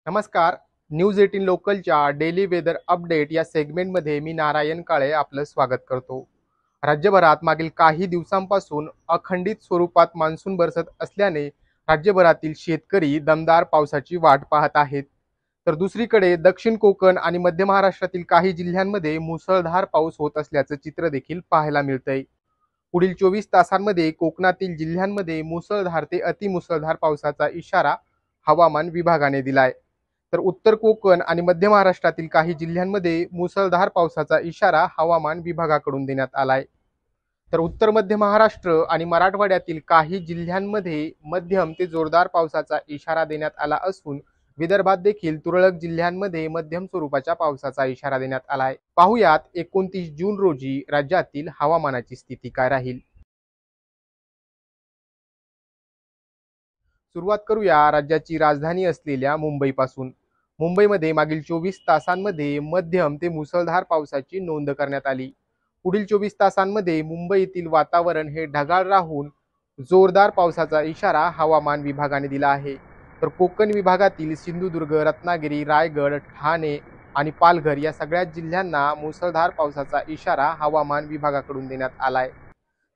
नमस्कार. न्यूज 18 लोकलच्या daily weather update या सेगमेंटमध्ये मी नारायण काळे आपलं स्वागत करतो. राज्यभरात मागील काही दिवसांपासून अखंडित स्वरूपात मान्सून बरसत असल्याने राज्यभरातील शेतकरी दमदार पावसाची वाट पाहत आहेत. तर दुसरीकडे दक्षिण कोकण आणि मध्य महाराष्ट्रातील काही जिल्ह्यांमध्ये मुसळधार पाऊस होत असल्याचं चित्र देखील पाहायला मिळतंय. पुढील 24 तासांमध्ये कोकणातील जिल्ह्यांमध्ये मुसळधार ते अतिमुसळधार पावसाचा इशारा हवामान विभागाने दिलाय. तर उत्तर कोकण आणि मध्य महाराष्ट्रातील काही जिल्ह्यांमध्ये मुसळधार पावसाचा इशारा हवामान विभागाकडून देण्यात आलाय. तर उत्तर मध्य महाराष्ट्र आणि मराठवाड्यातील काही जिल्ह्यांमध्ये मध्यम ते जोरदार पावसाचा इशारा देण्यात आला असून विदर्भात देखील तुरळक जिल्ह्यांमध्ये मध्यम स्वरूपाच्या पावसाचा इशारा देण्यात आलाय. पाहुयात 29 जून रोजी राज्यातील हवामानाची स्थिती काय राहील. सुरुवात करूया राज्याची राजधानी असलेल्या मुंबईपासून. मुंबईमध्ये मागील 24 तासांमध्ये मध्यम ते मुसळधार पावसाची नोंद करण्यात आली. पुढील 24 तासांमध्ये मुंबईतील वातावरण हे ढगाळ राहून जोरदार पावसाचा इशारा हवामान विभागाने दिला आहे. तर कोकण विभागातील सिंधुदुर्ग, रत्नागिरी, रायगड, ठाणे आणि पालघर या सगळ्याच जिल्ह्यांना मुसळधार पावसाचा इशारा हवामान विभागाकडून देण्यात आलाय.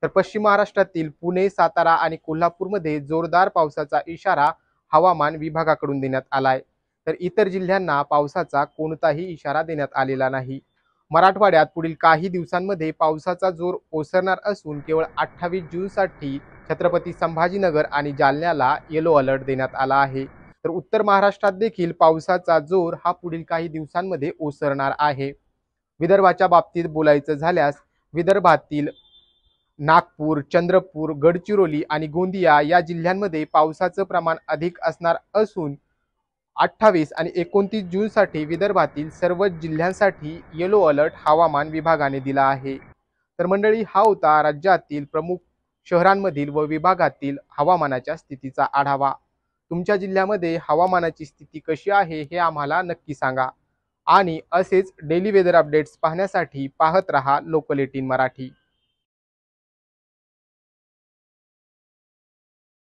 तर पश्चिम महाराष्ट्रातील पुणे, सातारा आणि कोल्हापूरमध्ये जोरदार पावसाचा इशारा हवामान विभागाकडून देण्यात आलाय. तर इतर जिल्ह्यांना पावसाचा कोणताही इशारा देण्यात आलेला नाही. मराठवाड्यात पुढील काही दिवसांमध्ये पावसाचा जोर ओसरणार असून केवळ 28 जूनसाठी छत्रपती संभाजीनगर आणि जालन्याला येलो अलर्ट देण्यात आला आहे. तर उत्तर महाराष्ट्रात देखील पावसाचा जोर हा पुढील काही दिवसांमध्ये ओसरणार आहे. विदर्भाच्या बाबतीत बोलायचं झाल्यास विदर्भातील नागपूर, चंद्रपूर, गडचिरोली आणि गोंदिया या जिल्ह्यांमध्ये पावसाचं प्रमाण अधिक असणार असून 28 आणि 29 जूनसाठी विदर्भातील सर्वच जिल्ह्यांसाठी येलो अलर्ट हवामान विभागाने दिला आहे. तर मंडळी, हा होता राज्यातील प्रमुख शहरांमधील व विभागातील हवामानाच्या स्थितीचा आढावा. तुमच्या जिल्ह्यामध्ये हवामानाची स्थिती कशी आहे हे आम्हाला नक्की सांगा आणि असेच डेली वेदर अपडेट्स पाहण्यासाठी पाहत रहा लोकल 18 मराठी.